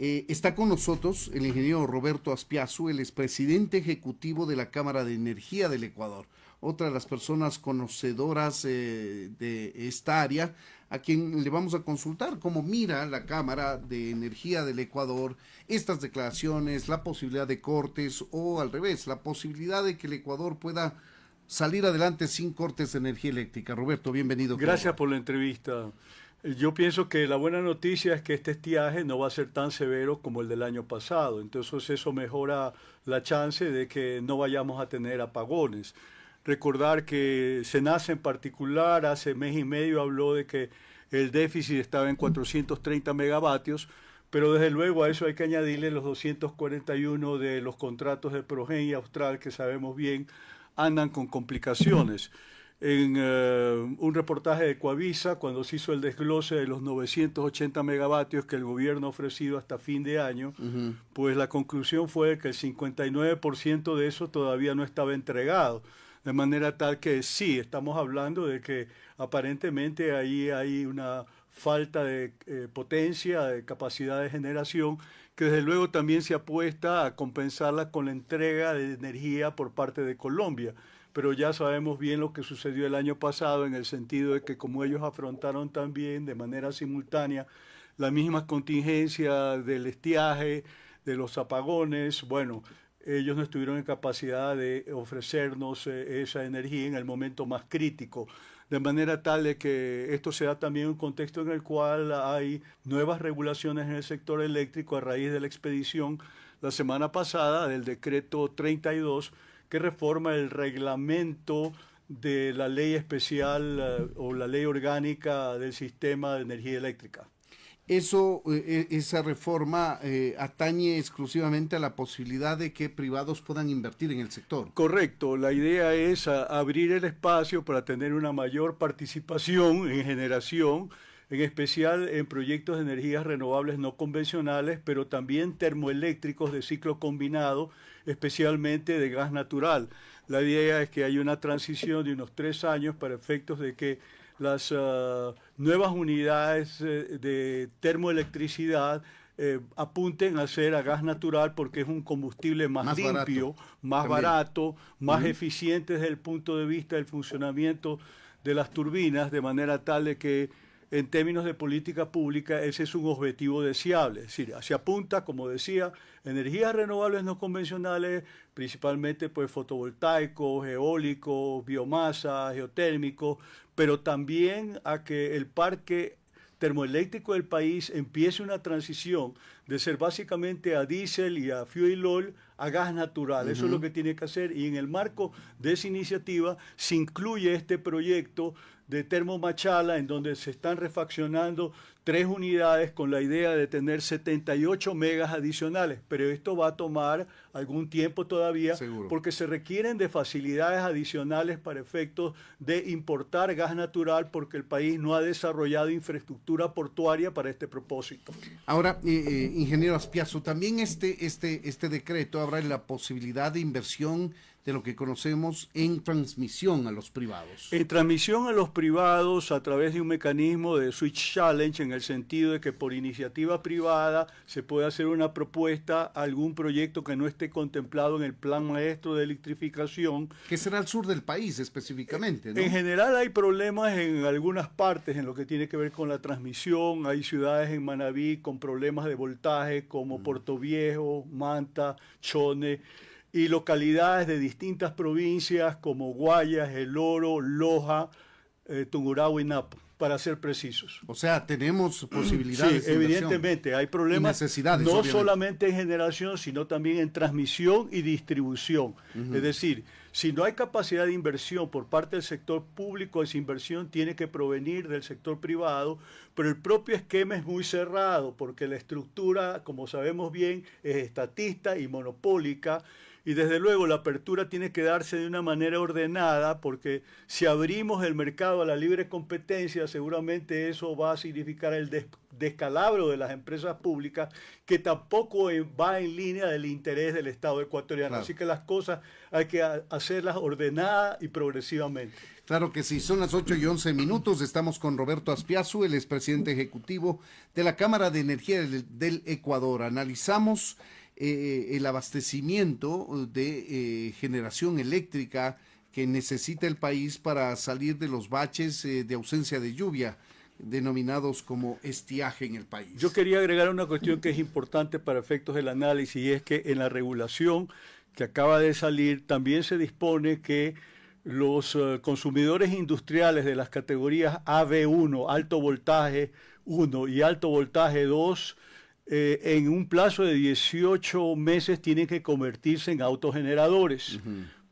Está con nosotros el ingeniero Roberto Aspiazu, el expresidente ejecutivo de la Cámara de Energía del Ecuador, otra de las personas conocedoras de esta área, a quien le vamos a consultar cómo mira la Cámara de Energía del Ecuador estas declaraciones, la posibilidad de cortes o al revés, la posibilidad de que el Ecuador pueda salir adelante sin cortes de energía eléctrica. Roberto, bienvenido. Gracias por la entrevista. Yo pienso que la buena noticia es que este estiaje no va a ser tan severo como el del año pasado, entonces eso mejora la chance de que no vayamos a tener apagones. Recordar que SENACE en particular hace mes y medio habló de que el déficit estaba en 430 megavatios, pero desde luego a eso hay que añadirle los 241 de los contratos de Progen y Austral que sabemos bien andan con complicaciones. En un reportaje de Coavisa, cuando se hizo el desglose de los 980 megavatios que el gobierno ha ofrecido hasta fin de año, pues la conclusión fue que el 59% de eso todavía no estaba entregado. De manera tal que sí, estamos hablando de que aparentemente ahí hay una falta de potencia, de capacidad de generación, que desde luego también se apuesta a compensarla con la entrega de energía por parte de Colombia. Pero ya sabemos bien lo que sucedió el año pasado en el sentido de que como ellos afrontaron también de manera simultánea la misma contingencia del estiaje, de los apagones, bueno, ellos no estuvieron en capacidad de ofrecernos esa energía en el momento más crítico, de manera tal de que esto se da también en un contexto en el cual hay nuevas regulaciones en el sector eléctrico a raíz de la expedición la semana pasada del decreto 32 que reforma el reglamento de la ley especial o la ley orgánica del sistema de energía eléctrica. Esa reforma atañe exclusivamente a la posibilidad de que privados puedan invertir en el sector. Correcto, la idea es abrir el espacio para tener una mayor participación en generación, en especial en proyectos de energías renovables no convencionales, pero también termoeléctricos de ciclo combinado, especialmente de gas natural. La idea es que haya una transición de unos 3 años para efectos de que las nuevas unidades de termoelectricidad apunten a ser a gas natural porque es un combustible más limpio, más barato, más eficiente desde el punto de vista del funcionamiento de las turbinas, de manera tal de que en términos de política pública ese es un objetivo deseable. Es decir, se apunta, como decía, energías renovables no convencionales, principalmente pues fotovoltaicos, eólicos, biomasa, geotérmicos, pero también a que el parque termoeléctrico del país empiece una transición de ser básicamente a diésel y a fuel oil a gas natural. Eso es lo que tiene que hacer y en el marco de esa iniciativa se incluye este proyecto de Termomachala en donde se están refaccionando 3 unidades con la idea de tener 78 megas adicionales, pero esto va a tomar algún tiempo todavía. Seguro. Porque se requieren de facilidades adicionales para efectos de importar gas natural porque el país no ha desarrollado infraestructura portuaria para este propósito. Ahora, ingeniero Aspiazu, también este decreto abre la posibilidad de inversión de lo que conocemos en transmisión a los privados. En transmisión a los privados a través de un mecanismo de switch challenge, en el sentido de que por iniciativa privada se puede hacer una propuesta a algún proyecto que no esté contemplado en el plan maestro de electrificación. Que será al sur del país específicamente, ¿no? En general hay problemas en algunas partes en lo que tiene que ver con la transmisión. Hay ciudades en Manabí con problemas de voltaje como Puerto Viejo, Manta, Chone, y localidades de distintas provincias como Guayas, El Oro, Loja, Tungurahua y Napo, para ser precisos. O sea, tenemos posibilidades. Sí, evidentemente, hay problemas necesidades, no obviamente. Solamente en generación, sino también en transmisión y distribución. Es decir, si no hay capacidad de inversión por parte del sector público, esa inversión tiene que provenir del sector privado, pero el propio esquema es muy cerrado, porque la estructura, como sabemos bien, es estatista y monopólica, y desde luego la apertura tiene que darse de una manera ordenada, porque si abrimos el mercado a la libre competencia, seguramente eso va a significar el descalabro de las empresas públicas, que tampoco va en línea del interés del Estado ecuatoriano. Claro. Así que las cosas hay que hacerlas ordenadas y progresivamente. Claro que sí, son las 8:11. Estamos con Roberto Aspiazu, el expresidente ejecutivo de la Cámara de Energía del Ecuador. Analizamos el abastecimiento de generación eléctrica que necesita el país para salir de los baches de ausencia de lluvia, denominados como estiaje en el país. Yo quería agregar una cuestión que es importante para efectos del análisis, y es que en la regulación que acaba de salir también se dispone que los consumidores industriales de las categorías AB1, alto voltaje 1 y alto voltaje 2, en un plazo de 18 meses tienen que convertirse en autogeneradores.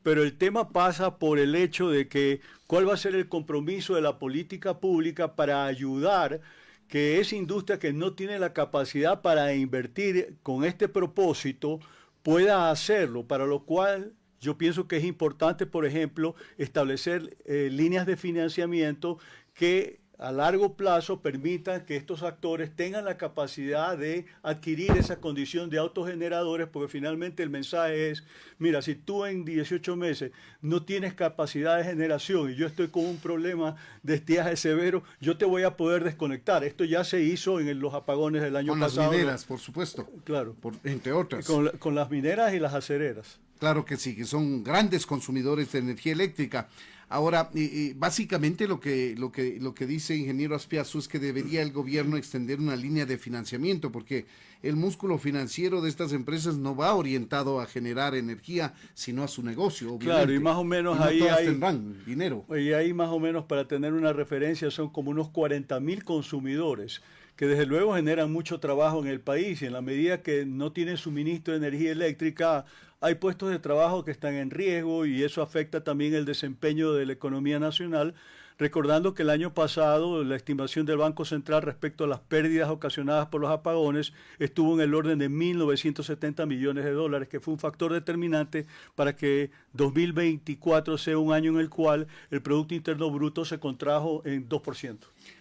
Pero el tema pasa por el hecho de que cuál va a ser el compromiso de la política pública para ayudar que esa industria que no tiene la capacidad para invertir con este propósito pueda hacerlo, para lo cual yo pienso que es importante, por ejemplo, establecer líneas de financiamiento que a largo plazo permitan que estos actores tengan la capacidad de adquirir esa condición de autogeneradores, porque finalmente el mensaje es, mira, si tú en 18 meses no tienes capacidad de generación y yo estoy con un problema de estiaje severo, yo te voy a poder desconectar. Esto ya se hizo en los apagones del año pasado. Con las mineras, por supuesto. Claro. Entre otras. Con las mineras y las acereras. Claro que sí, que son grandes consumidores de energía eléctrica. Ahora, básicamente lo que dice ingeniero Aspiazu es que debería el gobierno extender una línea de financiamiento, porque el músculo financiero de estas empresas no va orientado a generar energía, sino a su negocio, obviamente. Claro, y más o menos ahí tendrán dinero. Y ahí más o menos, para tener una referencia, son como unos 40.000 consumidores, que desde luego generan mucho trabajo en el país, y en la medida que no tienen suministro de energía eléctrica, hay puestos de trabajo que están en riesgo, y eso afecta también el desempeño de la economía nacional, recordando que el año pasado la estimación del Banco Central respecto a las pérdidas ocasionadas por los apagones estuvo en el orden de 1.970 millones de dólares, que fue un factor determinante para que 2024 sea un año en el cual el Producto Interno Bruto se contrajo en 2%.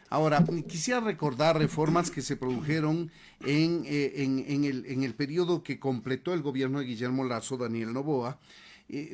Ahora, quisiera recordar reformas que se produjeron en el periodo que completó el gobierno de Guillermo Lasso, Daniel Noboa,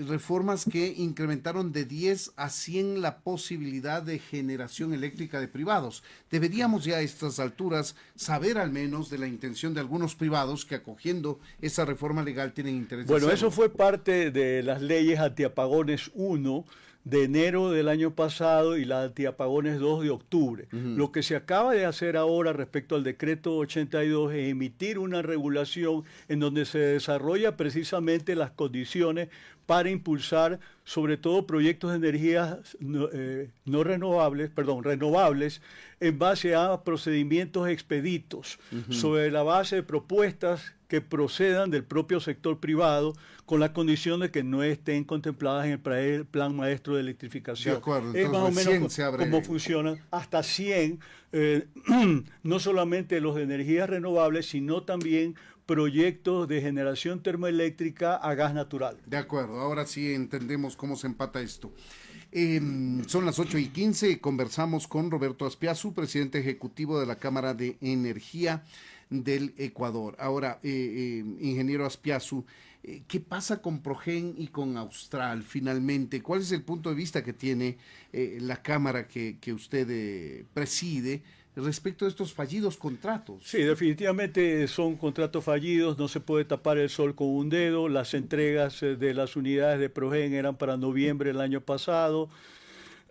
reformas que incrementaron de 10 a 100 la posibilidad de generación eléctrica de privados. Deberíamos ya a estas alturas saber al menos de la intención de algunos privados que, acogiendo esa reforma legal, tienen interés. Bueno, eso fue parte de las leyes antiapagones 1 de enero del año pasado y la antiapagones 2 de octubre. Lo que se acaba de hacer ahora respecto al decreto 82 es emitir una regulación en donde se desarrolla precisamente las condiciones para impulsar sobre todo proyectos de energías renovables en base a procedimientos expeditos, sobre la base de propuestas que procedan del propio sector privado, con la condición de que no estén contempladas en el plan maestro de electrificación. De acuerdo, es más o menos cómo funcionan hasta 100, no solamente los de energías renovables, sino también proyectos de generación termoeléctrica a gas natural. De acuerdo, ahora sí entendemos cómo se empata esto. Son las 8:15, conversamos con Roberto Aspiazu, presidente ejecutivo de la Cámara de Energía del Ecuador. Ahora, ingeniero Aspiazu, ¿qué pasa con Progen y con Austral finalmente? ¿Cuál es el punto de vista que tiene la Cámara que usted preside respecto a estos fallidos contratos? Sí, definitivamente son contratos fallidos, no se puede tapar el sol con un dedo. Las entregas de las unidades de Progen eran para noviembre del año pasado.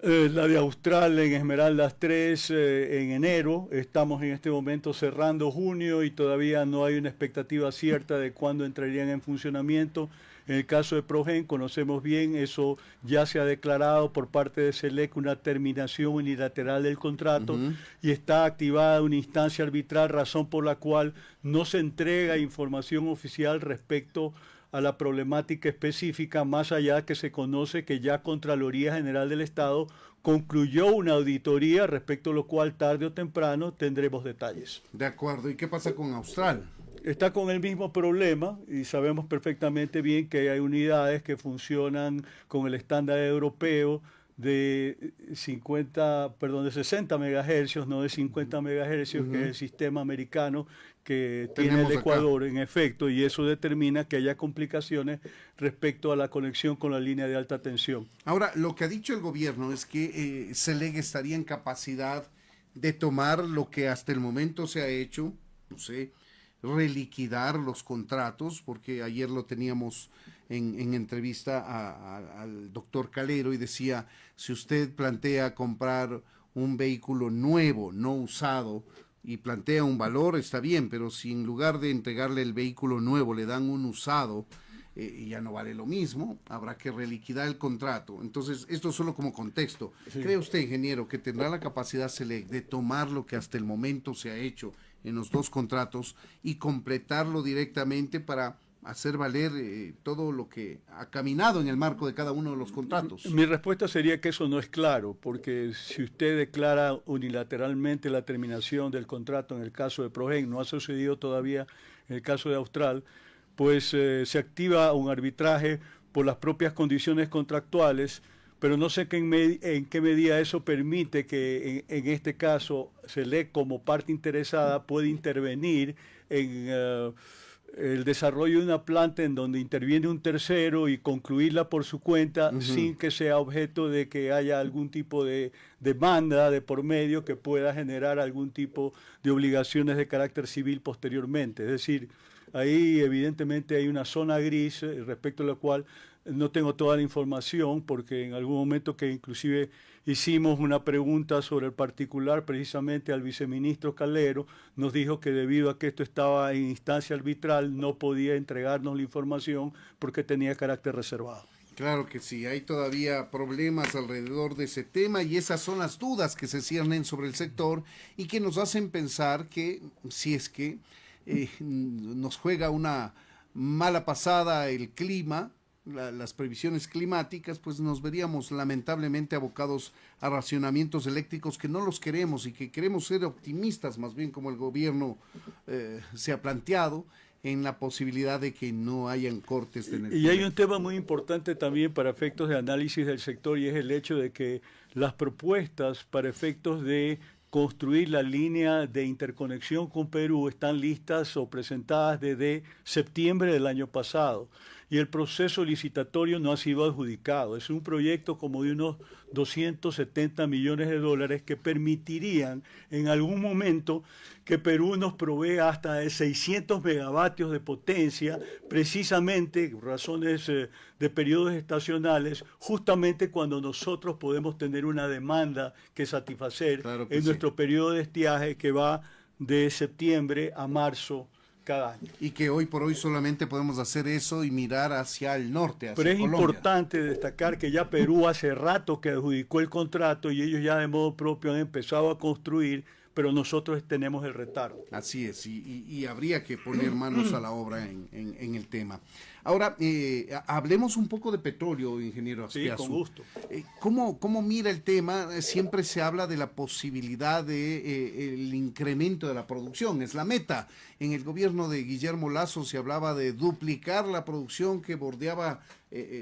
La de Austral en Esmeraldas 3 en enero. Estamos en este momento cerrando junio y todavía no hay una expectativa cierta de cuándo entrarían en funcionamiento. En el caso de Progen, conocemos bien, eso ya se ha declarado por parte de SELEC una terminación unilateral del contrato y está activada una instancia arbitral, razón por la cual no se entrega información oficial respecto a la problemática específica, más allá que se conoce que ya Contraloría General del Estado concluyó una auditoría, respecto a lo cual tarde o temprano tendremos detalles. De acuerdo. ¿Y qué pasa con Austral? está con el mismo problema y sabemos perfectamente bien que hay unidades que funcionan con el estándar europeo de 60 megahercios, no de 50 megahercios, que es el sistema americano que tiene el Ecuador, en efecto, y eso determina que haya complicaciones respecto a la conexión con la línea de alta tensión. Ahora, lo que ha dicho el gobierno es que CELEC estaría en capacidad de tomar lo que hasta el momento se ha hecho, no sé, reliquidar los contratos, porque ayer lo teníamos en entrevista al doctor Calero y decía, si usted plantea comprar un vehículo nuevo, no usado, y plantea un valor, está bien, pero si en lugar de entregarle el vehículo nuevo le dan un usado, ya no vale lo mismo, habrá que reliquidar el contrato. Entonces, esto solo como contexto. Sí. ¿Cree usted, ingeniero, que tendrá la capacidad CELEC de tomar lo que hasta el momento se ha hecho en los dos contratos y completarlo directamente para hacer valer todo lo que ha caminado en el marco de cada uno de los contratos? Mi respuesta sería que eso no es claro, porque si usted declara unilateralmente la terminación del contrato en el caso de Progen, no ha sucedido todavía en el caso de Austral, pues se activa un arbitraje por las propias condiciones contractuales, pero no sé en qué medida eso permite que en este caso CELEC como parte interesada puede intervenir en el desarrollo de una planta en donde interviene un tercero y concluirla por su cuenta sin que sea objeto de que haya algún tipo de demanda de por medio que pueda generar algún tipo de obligaciones de carácter civil posteriormente. Es decir, ahí evidentemente hay una zona gris respecto a la cual no tengo toda la información, porque en algún momento que inclusive hicimos una pregunta sobre el particular precisamente al viceministro Calero, nos dijo que debido a que esto estaba en instancia arbitral no podía entregarnos la información porque tenía carácter reservado. Claro que sí, hay todavía problemas alrededor de ese tema y esas son las dudas que se ciernen sobre el sector y que nos hacen pensar que si es que nos juega una mala pasada el clima, las previsiones climáticas, pues nos veríamos lamentablemente abocados a racionamientos eléctricos que no los queremos y que queremos ser optimistas, más bien como el gobierno se ha planteado, en la posibilidad de que no hayan cortes de energía. Y hay un tema muy importante también para efectos de análisis del sector y es el hecho de que las propuestas para efectos de construir la línea de interconexión con Perú están listas o presentadas desde septiembre del año pasado y el proceso licitatorio no ha sido adjudicado. Es un proyecto como de unos 270 millones de dólares que permitirían en algún momento que Perú nos provea hasta de 600 megavatios de potencia, precisamente por razones de periodos estacionales, justamente cuando nosotros podemos tener una demanda que satisfacer en nuestro periodo de estiaje que va de septiembre a marzo cada año. Y que hoy por hoy solamente podemos hacer eso y mirar hacia el norte, hacia Pero es Colombia. Importante destacar que ya Perú hace rato que adjudicó el contrato y ellos ya de modo propio han empezado a construir, pero nosotros tenemos el retardo. Así es, y habría que poner manos a la obra en el tema. Ahora, hablemos un poco de petróleo, ingeniero Aspiazu. Sí, con gusto. ¿Cómo mira el tema? Siempre se habla de la posibilidad de el incremento de la producción, es la meta. En el gobierno de Guillermo Lasso se hablaba de duplicar la producción que bordeaba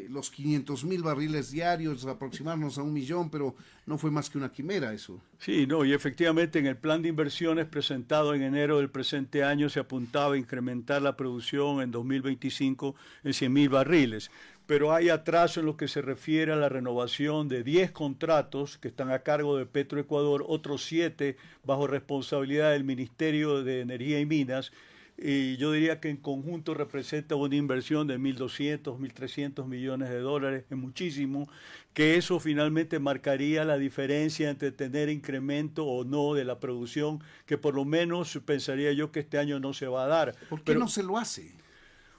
los 500,000 barriles diarios, aproximarnos a 1 millón, pero no fue más que una quimera eso. Sí, no, y efectivamente en el plan de inversiones presentado en enero del presente año se apuntaba a incrementar la producción en 2025 en 100,000 barriles. Pero hay atraso en lo que se refiere a la renovación de 10 contratos que están a cargo de Petroecuador, otros 7 bajo responsabilidad del Ministerio de Energía y Minas, y yo diría que en conjunto representa una inversión de 1.200, 1.300 millones de dólares, es muchísimo, que eso finalmente marcaría la diferencia entre tener incremento o no de la producción, que por lo menos pensaría yo que este año no se va a dar. ¿Por qué no se lo hace?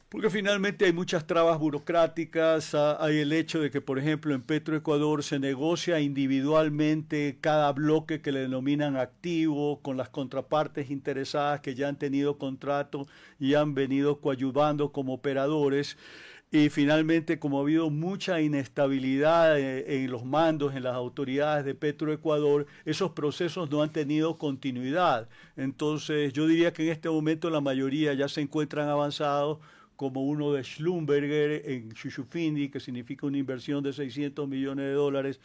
Porque finalmente hay muchas trabas burocráticas, hay el hecho de que, por ejemplo, en Petroecuador se negocia individualmente cada bloque que le denominan activo con las contrapartes interesadas que ya han tenido contrato y han venido coadyuvando como operadores. Y finalmente, como ha habido mucha inestabilidad en los mandos, en las autoridades de Petroecuador, esos procesos no han tenido continuidad. Entonces, yo diría que en este momento la mayoría ya se encuentran avanzados, como uno de Schlumberger en Shushufindi, que significa una inversión de $600 millones,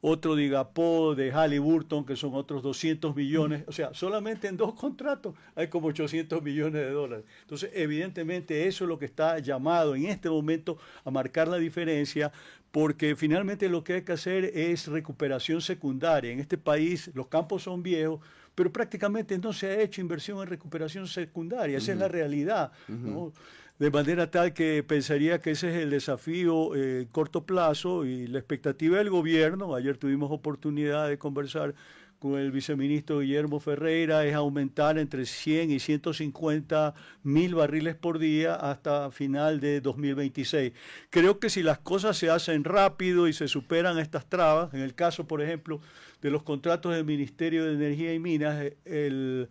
otro de Igapó, de Halliburton, que son otros 200 millones, o sea, solamente en 2 contratos hay como $800 millones. Entonces, evidentemente eso es lo que está llamado en este momento a marcar la diferencia, porque finalmente lo que hay que hacer es recuperación secundaria. En este país los campos son viejos, pero prácticamente no se ha hecho inversión en recuperación secundaria, esa es la realidad, ¿no? De manera tal que pensaría que ese es el desafío corto plazo y la expectativa del gobierno. Ayer tuvimos oportunidad de conversar con el viceministro Guillermo Ferreira, es aumentar entre 100 y 150 mil barriles por día hasta final de 2026. Creo que si las cosas se hacen rápido y se superan estas trabas, en el caso, por ejemplo, de los contratos del Ministerio de Energía y Minas, el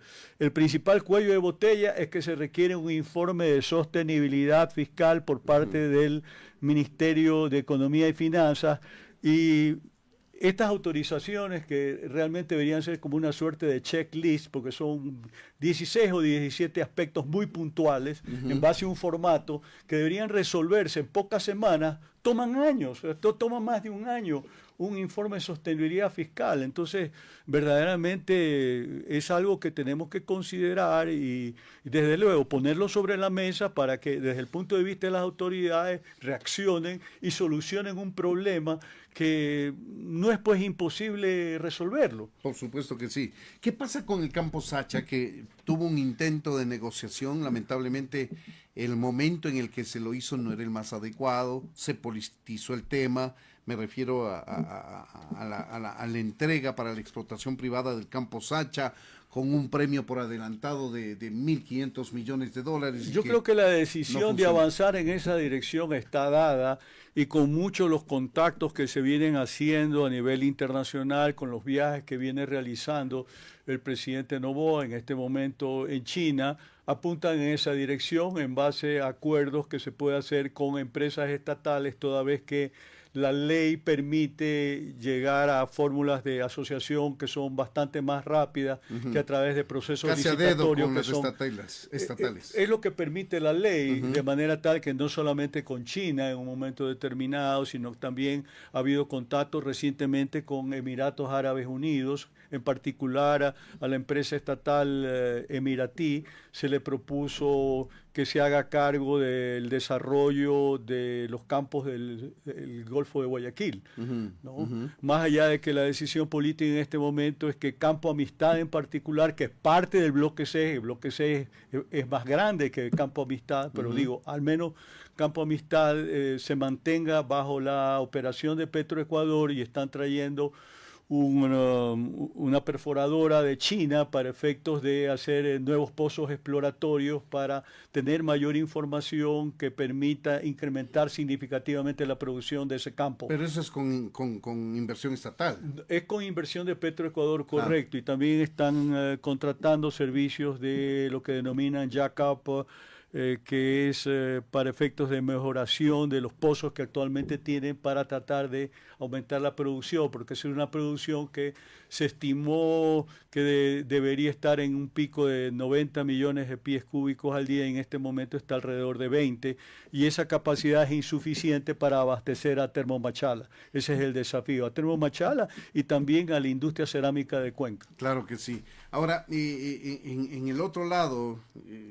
principal cuello de botella es que se requiere un informe de sostenibilidad fiscal por parte del Ministerio de Economía y Finanzas, y estas autorizaciones, que realmente deberían ser como una suerte de checklist, porque son 16 o 17 aspectos muy puntuales en base a un formato que deberían resolverse en pocas semanas, toman años, esto toma más de un año un informe de sostenibilidad fiscal. Entonces, verdaderamente es algo que tenemos que considerar y desde luego ponerlo sobre la mesa para que desde el punto de vista de las autoridades reaccionen y solucionen un problema que no es pues imposible resolverlo. Por supuesto que sí. ¿Qué pasa con el campo Sacha, que tuvo un intento de negociación? Lamentablemente el momento en el que se lo hizo no era el más adecuado, se politizó el tema. Me refiero a la entrega para la explotación privada del campo Sacha, con un premio por adelantado de $1.500 millones. Yo creo que la decisión de avanzar en esa dirección está dada, y con muchos los contactos que se vienen haciendo a nivel internacional, con los viajes que viene realizando el presidente Noboa en este momento en China, apuntan en esa dirección en base a acuerdos que se puede hacer con empresas estatales, toda vez que la ley permite llegar a fórmulas de asociación que son bastante más rápidas que a través de procesos casi licitatorios con que son estatales. Es lo que permite la ley, de manera tal que no solamente con China en un momento determinado, sino también ha habido contactos recientemente con Emiratos Árabes Unidos, en particular a la empresa estatal emiratí. Se le propuso que se haga cargo del desarrollo de los campos del Golfo de Guayaquil, ¿no? Más allá de que la decisión política en este momento es que Campo Amistad en particular, que es parte del bloque C, el bloque C es más grande que Campo Amistad, pero digo, al menos Campo Amistad se mantenga bajo la operación de Petroecuador, y están trayendo una perforadora de China para efectos de hacer nuevos pozos exploratorios para tener mayor información que permita incrementar significativamente la producción de ese campo. Pero eso es con inversión estatal. Es con inversión de Petroecuador, correcto, y también están contratando servicios de lo que denominan jackup, que es para efectos de mejoración de los pozos que actualmente tienen, para tratar de aumentar la producción, porque es una producción que se estimó que debería estar en un pico de 90 millones de pies cúbicos al día, y en este momento está alrededor de 20, y esa capacidad es insuficiente para abastecer a Termomachala. Ese es el desafío, a Termomachala y también a la industria cerámica de Cuenca. Claro que sí. Ahora, en el otro lado,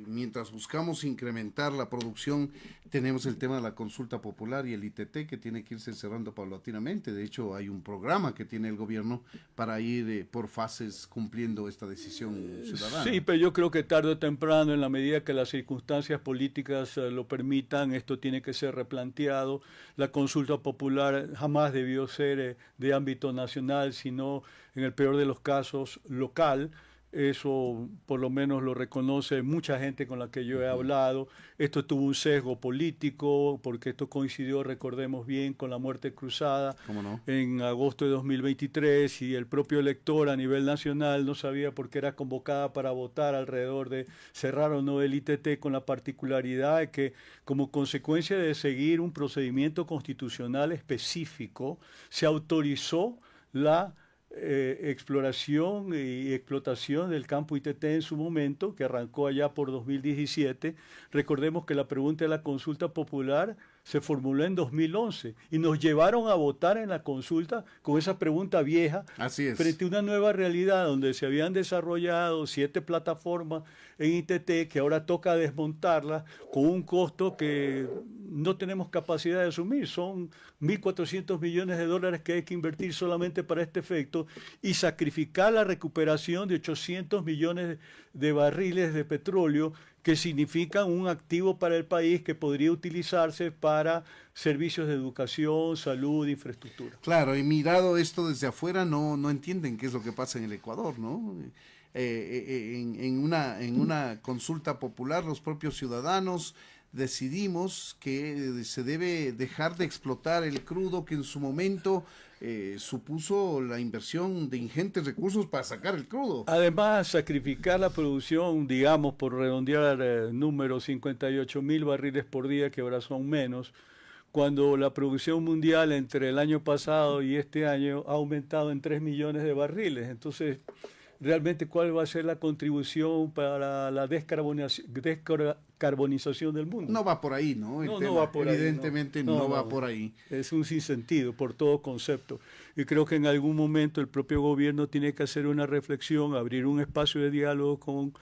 mientras buscamos incrementar la producción, tenemos el tema de la consulta popular y el ITT, que tiene que irse cerrando paulatinamente. De hecho, hay un programa que tiene el gobierno para ir por fases cumpliendo esta decisión ciudadana. Sí, pero yo creo que tarde o temprano, en la medida que las circunstancias políticas lo permitan, esto tiene que ser replanteado. La consulta popular jamás debió ser de ámbito nacional, sino en el peor de los casos local, Eso por lo menos lo reconoce mucha gente con la que yo he hablado. Esto tuvo un sesgo político porque esto coincidió, recordemos bien, con la muerte cruzada ¿Cómo no? en agosto de 2023 y el propio elector a nivel nacional no sabía por qué era convocada para votar alrededor de cerrar o no el ITT, con la particularidad de que como consecuencia de seguir un procedimiento constitucional específico se autorizó la exploración y explotación del campo ITT en su momento, que arrancó allá por 2017. Recordemos que la pregunta de la consulta popular se formuló en 2011 y nos llevaron a votar en la consulta con esa pregunta vieja. Así es. Frente a una nueva realidad donde se habían desarrollado 7 plataformas en ITT que ahora toca desmontarlas con un costo que no tenemos capacidad de asumir. Son 1.400 millones de dólares que hay que invertir solamente para este efecto y sacrificar la recuperación de 800 millones de barriles de petróleo que significan un activo para el país que podría utilizarse para servicios de educación, salud, infraestructura. Claro, y mirado esto desde afuera no entienden qué es lo que pasa en el Ecuador, ¿no? En una consulta popular los propios ciudadanos decidimos que se debe dejar de explotar el crudo que en su momento supuso la inversión de ingentes recursos para sacar el crudo. Además, sacrificar la producción, digamos, por redondear números, 58.000 barriles por día, que ahora son menos, cuando la producción mundial entre el año pasado y este año ha aumentado en 3 millones de barriles. Entonces, realmente, ¿cuál va a ser la contribución para la descarbonización del mundo? No va por ahí, ¿no? No va por ahí. Evidentemente no va por ahí. Es un sinsentido por todo concepto. Y creo que en algún momento el propio gobierno tiene que hacer una reflexión, abrir un espacio de diálogo con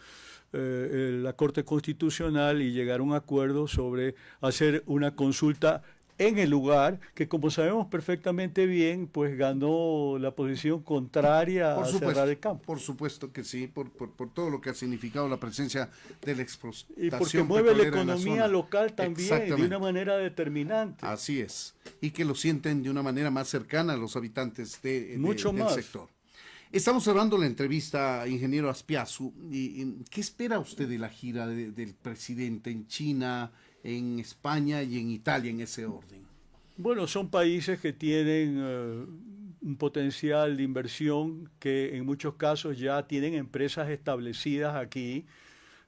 la Corte Constitucional y llegar a un acuerdo sobre hacer una consulta en el lugar que, como sabemos perfectamente bien, pues ganó la posición contraria a cerrar el campo. Por supuesto que sí, por todo lo que ha significado la presencia de la explotación y porque mueve la economía local también de una manera determinante. Así es, y que lo sienten de una manera más cercana a los habitantes del sector. Estamos cerrando la entrevista, ingeniero Azpiazu. ¿Qué espera usted de la gira del presidente en China, en España y en Italia en ese orden? Bueno, son países que tienen un potencial de inversión, que en muchos casos ya tienen empresas establecidas aquí,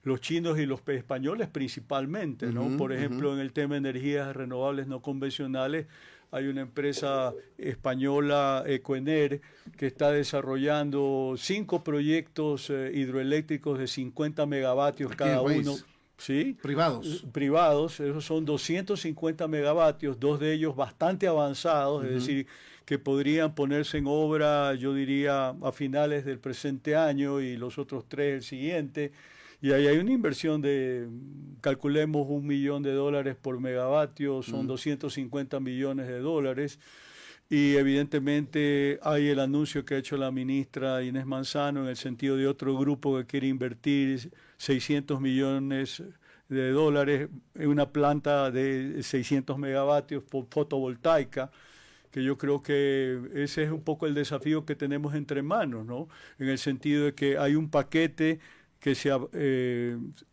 los chinos y los españoles principalmente, ¿no? Por ejemplo, en el tema de energías renovables no convencionales, hay una empresa española, Equener, que está desarrollando 5 proyectos hidroeléctricos de 50 megavatios aquí cada uno. ¿Sí? Privados, esos son 250 megavatios, 2 de ellos bastante avanzados, es decir, que podrían ponerse en obra, yo diría, a finales del presente año y los otros 3 el siguiente. Y ahí hay una inversión de, calculemos, $1 millón por megavatio, son 250 millones de dólares. Y evidentemente hay el anuncio que ha hecho la ministra Inés Manzano en el sentido de otro grupo que quiere invertir 600 millones de dólares en una planta de 600 megavatios fotovoltaica, que yo creo que ese es un poco el desafío que tenemos entre manos, ¿no? En el sentido de que hay un paquete que se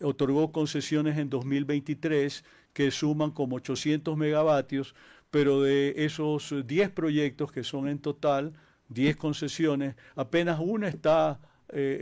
otorgó concesiones en 2023 que suman como 800 megavatios, pero de esos 10 proyectos que son en total, 10 concesiones, apenas una está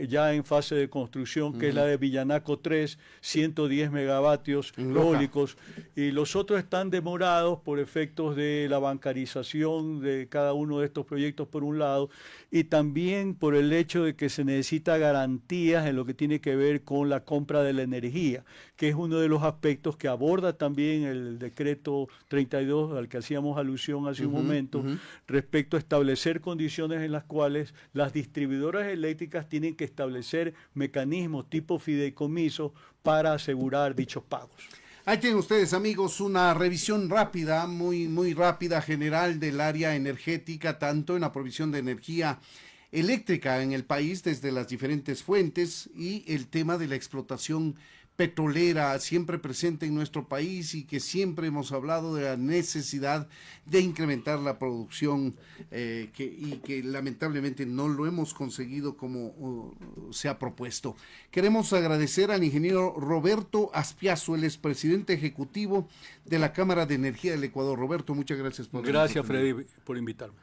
ya en fase de construcción, que es la de Villanaco 3, 110 megavatios eólicos, y los otros están demorados por efectos de la bancarización de cada uno de estos proyectos por un lado, y también por el hecho de que se necesita garantías en lo que tiene que ver con la compra de la energía, que es uno de los aspectos que aborda también el decreto 32 al que hacíamos alusión hace un momento, respecto a establecer condiciones en las cuales las distribuidoras eléctricas tienen que establecer mecanismos tipo fideicomiso para asegurar dichos pagos. Ahí tienen ustedes, amigos, una revisión rápida, muy rápida, general del área energética, tanto en la provisión de energía eléctrica en el país desde las diferentes fuentes y el tema de la explotación petrolera siempre presente en nuestro país y que siempre hemos hablado de la necesidad de incrementar la producción y que lamentablemente no lo hemos conseguido como se ha propuesto. Queremos agradecer al ingeniero Roberto Aspiazu, el expresidente ejecutivo de la Cámara de Energía del Ecuador. Roberto, muchas gracias por Gracias, Freddy, por invitarme.